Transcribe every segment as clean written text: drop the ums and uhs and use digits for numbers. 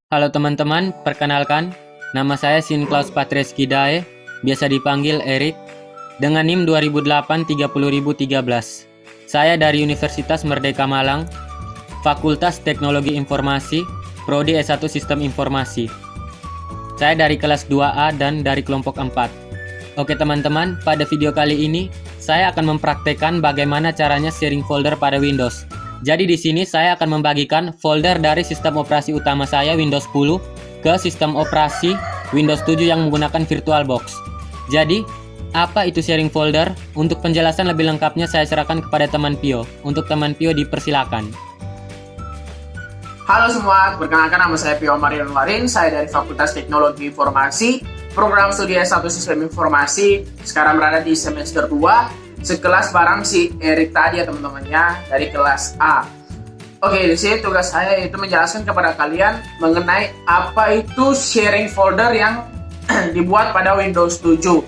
Halo teman-teman, perkenalkan, nama saya Sinklaus Patreski Dae, biasa dipanggil Erik, dengan NIM 2008-30013. Saya dari Universitas Merdeka Malang, Fakultas Teknologi Informasi, Prodi S1 Sistem Informasi. Saya dari kelas 2A dan dari kelompok 4. Oke teman-teman, pada video kali ini, saya akan mempraktekkan bagaimana caranya sharing folder pada Windows. Jadi di sini saya akan membagikan folder dari sistem operasi utama saya Windows 10 ke sistem operasi Windows 7 yang menggunakan VirtualBox. Jadi, apa itu sharing folder? Untuk penjelasan lebih lengkapnya saya serahkan kepada teman Pio. Untuk teman Pio dipersilakan. Halo semua, perkenalkan nama saya Pio Marian Warin, saya dari Fakultas Teknologi Informasi, program studi S1 Sistem Informasi, sekarang berada di semester 2. Sekelas bareng si Erik tadi ya teman-temannya dari kelas A. Oke, di sini tugas saya itu menjelaskan kepada kalian mengenai apa itu sharing folder yang dibuat pada Windows 7.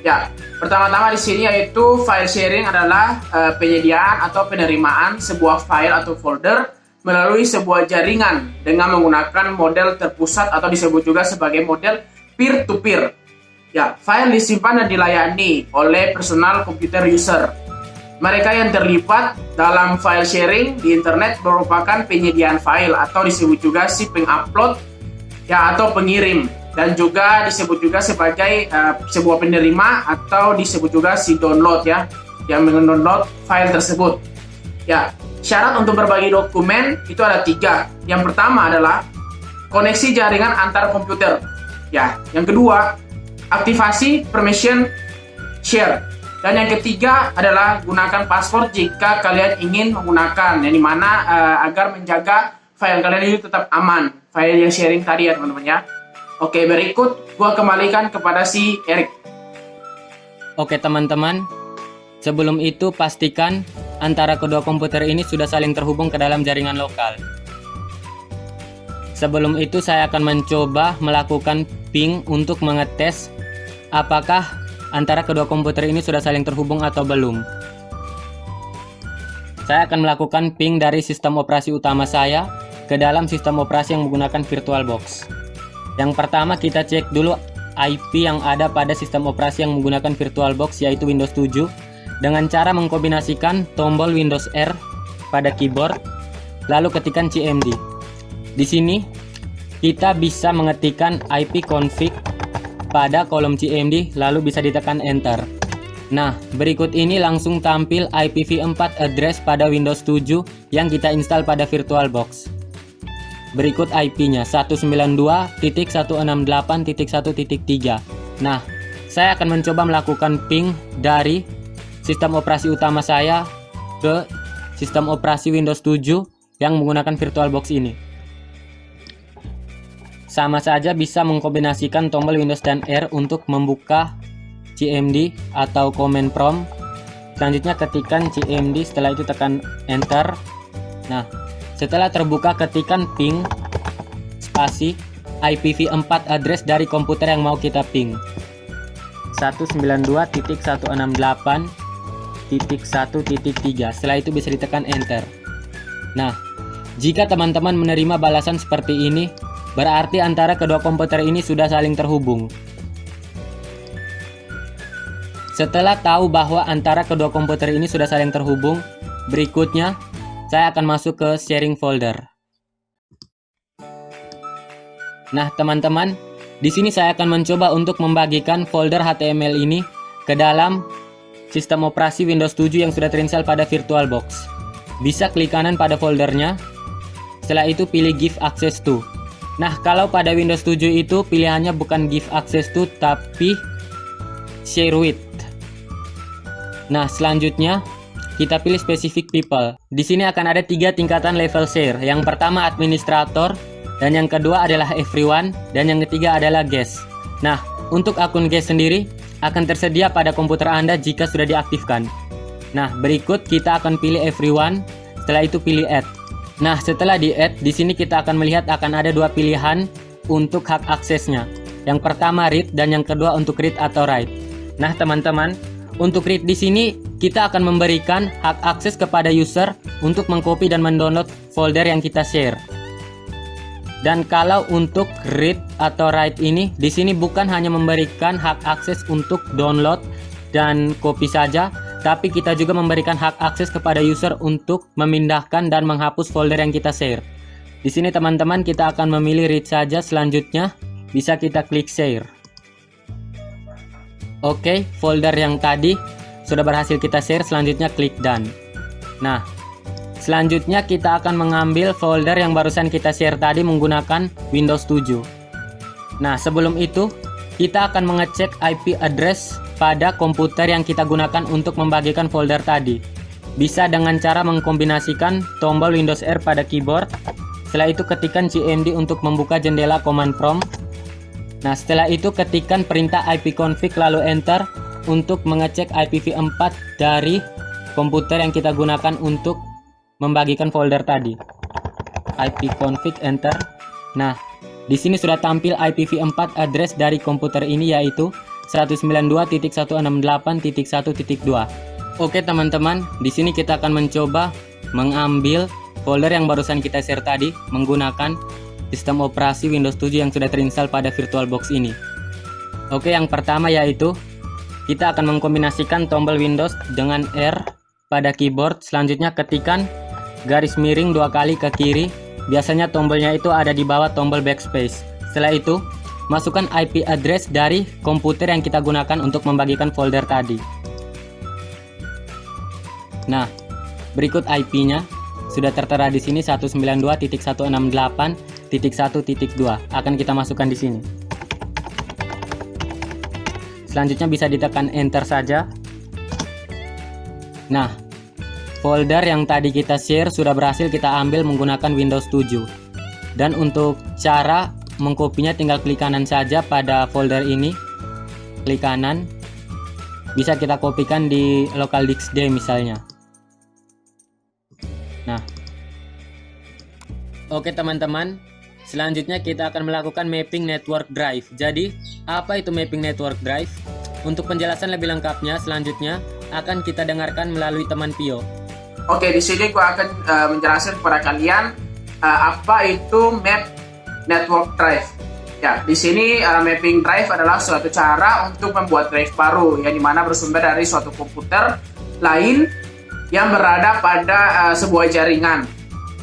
Ya, pertama-tama di sini yaitu file sharing adalah penyediaan atau penerimaan sebuah file atau folder melalui sebuah jaringan dengan menggunakan model terpusat atau disebut juga sebagai model peer-to-peer. Ya, file disimpan dan dilayani oleh personal computer user. Mereka yang terlibat dalam file sharing di internet merupakan penyediaan file atau disebut juga si pengupload ya atau pengirim, dan juga disebut juga sebagai sebuah penerima atau disebut juga si download ya yang mendownload file tersebut. Ya, syarat untuk berbagi dokumen itu ada 3. Yang pertama adalah koneksi jaringan antar komputer. Ya, yang kedua aktivasi permission share, dan yang ketiga adalah gunakan password jika kalian ingin menggunakan, yang dimana agar menjaga file kalian itu tetap aman, file yang sharing tadi ya teman-teman ya. Oke, berikut gua kembalikan kepada si Erik. Oke teman-teman, sebelum itu pastikan antara kedua komputer ini sudah saling terhubung ke dalam jaringan lokal. Sebelum itu saya akan mencoba melakukan ping untuk mengetes apakah antara kedua komputer ini sudah saling terhubung atau belum. Saya akan melakukan ping dari sistem operasi utama saya ke dalam sistem operasi yang menggunakan VirtualBox. Yang pertama kita cek dulu IP yang ada pada sistem operasi yang menggunakan VirtualBox yaitu Windows 7 dengan cara mengkombinasikan tombol Windows R pada keyboard lalu ketikkan cmd. Di sini kita bisa mengetikkan ipconfig pada kolom cmd lalu bisa ditekan enter. Nah, berikut ini langsung tampil IPv4 address pada Windows 7 yang kita install pada VirtualBox. Berikut IP-nya 192.168.1.3. Nah, saya akan mencoba melakukan ping dari sistem operasi utama saya ke sistem operasi Windows 7 yang menggunakan VirtualBox ini. Sama saja bisa mengkombinasikan tombol Windows dan R untuk membuka cmd atau command prompt. Selanjutnya ketikkan cmd, setelah itu tekan enter. Nah, setelah terbuka ketikkan ping spasi IPv4 address dari komputer yang mau kita ping 192.168.1.3. Setelah itu bisa ditekan enter. Nah, jika teman-teman menerima balasan seperti ini, berarti antara kedua komputer ini sudah saling terhubung. Setelah tahu bahwa antara kedua komputer ini sudah saling terhubung, berikutnya saya akan masuk ke sharing folder. Nah, teman-teman, di sini saya akan mencoba untuk membagikan folder HTML ini ke dalam sistem operasi Windows 7 yang sudah terinstall pada VirtualBox. Bisa klik kanan pada foldernya. Setelah itu pilih Give Access To. Nah, kalau pada Windows 7 itu pilihannya bukan Give Access To tapi Share With. Nah, selanjutnya kita pilih Specific People. Di sini akan ada 3 tingkatan level share. Yang pertama administrator, dan yang kedua adalah everyone, dan yang ketiga adalah guest. Nah, untuk akun guest sendiri akan tersedia pada komputer Anda jika sudah diaktifkan. Nah, berikut kita akan pilih everyone, setelah itu pilih add. Nah, setelah di-add, di sini kita akan melihat akan ada 2 pilihan untuk hak aksesnya. Yang pertama read dan yang kedua untuk read atau write. Nah, teman-teman, untuk read di sini kita akan memberikan hak akses kepada user untuk mengcopy dan mendownload folder yang kita share. Dan kalau untuk read atau write ini, di sini bukan hanya memberikan hak akses untuk download dan copy saja, tapi kita juga memberikan hak akses kepada user untuk memindahkan dan menghapus folder yang kita share. Di sini teman-teman kita akan memilih read saja, selanjutnya bisa kita klik share. Oke, folder yang tadi sudah berhasil kita share, selanjutnya klik done. Nah, selanjutnya kita akan mengambil folder yang barusan kita share tadi menggunakan Windows 7. Nah, sebelum itu kita akan mengecek IP address pada komputer yang kita gunakan untuk membagikan folder tadi. Bisa dengan cara mengkombinasikan tombol Windows R pada keyboard. Setelah itu ketikkan cmd untuk membuka jendela command prompt. Nah, setelah itu ketikkan perintah ipconfig lalu enter untuk mengecek IPv4 dari komputer yang kita gunakan untuk membagikan folder tadi. ipconfig enter. Nah, di sini sudah tampil IPv4 address dari komputer ini, yaitu 192.168.1.2. Oke teman-teman, di sini kita akan mencoba mengambil folder yang barusan kita share tadi menggunakan sistem operasi Windows 7 yang sudah terinstall pada VirtualBox ini. Oke, yang pertama yaitu kita akan mengkombinasikan tombol Windows dengan R pada keyboard. Selanjutnya ketikkan garis miring 2 kali ke kiri. Biasanya tombolnya itu ada di bawah tombol backspace. Setelah itu masukkan IP address dari komputer yang kita gunakan untuk membagikan folder tadi. Nah, berikut IP-nya sudah tertera di sini 192.168.1.2. Akan kita masukkan di sini. Selanjutnya bisa ditekan enter saja. Nah, folder yang tadi kita share sudah berhasil kita ambil menggunakan Windows 7. Dan untuk cara mengkopinya tinggal klik kanan saja pada folder ini. Klik kanan. Bisa kita kopikan di local disk D misalnya. Nah, oke teman-teman, selanjutnya kita akan melakukan mapping network drive. Jadi, apa itu mapping network drive? Untuk penjelasan lebih lengkapnya, selanjutnya akan kita dengarkan melalui teman Pio. Oke, di sini gua akan menjelaskan kepada kalian apa itu map network drive. Ya, di sini mapping drive adalah suatu cara untuk membuat drive baru, yang dimana bersumber dari suatu komputer lain yang berada pada sebuah jaringan.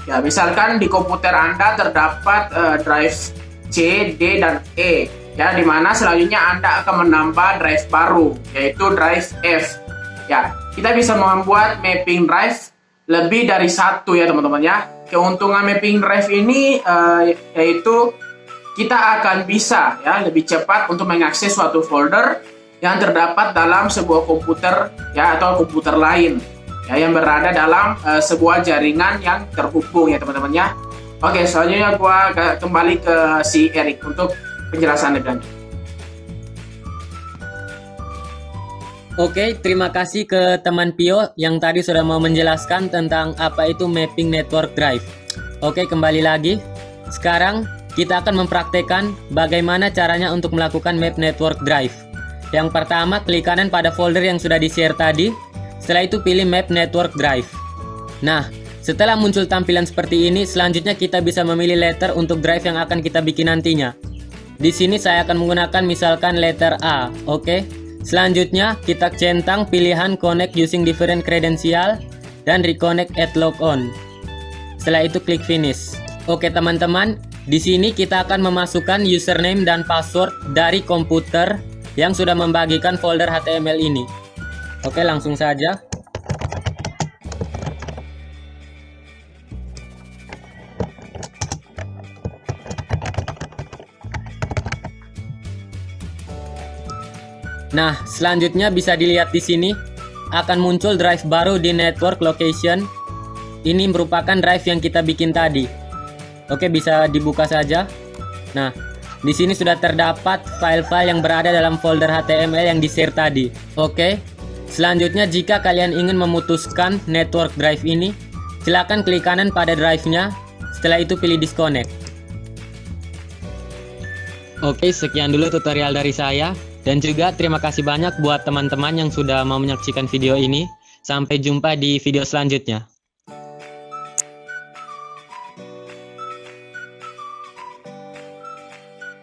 Ya, misalkan di komputer Anda terdapat drive C, D, dan E. Ya, di mana selanjutnya Anda akan menambah drive baru, yaitu drive F. Ya, kita bisa membuat mapping drive lebih dari satu ya teman-teman ya. Keuntungan mapping drive ini yaitu kita akan bisa ya lebih cepat untuk mengakses suatu folder yang terdapat dalam sebuah komputer ya atau komputer lain. Ya, yang berada dalam sebuah jaringan yang terhubung ya teman-teman ya. Oke, selanjutnya gua kembali ke si Erik untuk penjelasan lebih lanjut. Oke, terima kasih ke teman Pio yang tadi sudah mau menjelaskan tentang apa itu mapping network drive. Oke, kembali lagi. Sekarang kita akan mempraktekkan bagaimana caranya untuk melakukan map network drive. Yang pertama, klik kanan pada folder yang sudah di-share tadi. Setelah itu pilih map network drive. Nah, setelah muncul tampilan seperti ini, selanjutnya kita bisa memilih letter untuk drive yang akan kita bikin nantinya. Di sini saya akan menggunakan misalkan letter A. Oke. Selanjutnya kita centang pilihan connect using different credential dan reconnect at logon. Setelah itu klik finish. Oke teman-teman, di sini kita akan memasukkan username dan password dari komputer yang sudah membagikan folder HTML ini. Oke, langsung saja. Nah, selanjutnya bisa dilihat di sini akan muncul drive baru di network location. Ini merupakan drive yang kita bikin tadi. Oke, bisa dibuka saja. Nah, di sini sudah terdapat file-file yang berada dalam folder HTML yang di-share tadi. Oke. Selanjutnya, jika kalian ingin memutuskan network drive ini, silakan klik kanan pada drive-nya. Setelah itu pilih disconnect. Oke, sekian dulu tutorial dari saya. Dan juga terima kasih banyak buat teman-teman yang sudah mau menyaksikan video ini. Sampai jumpa di video selanjutnya.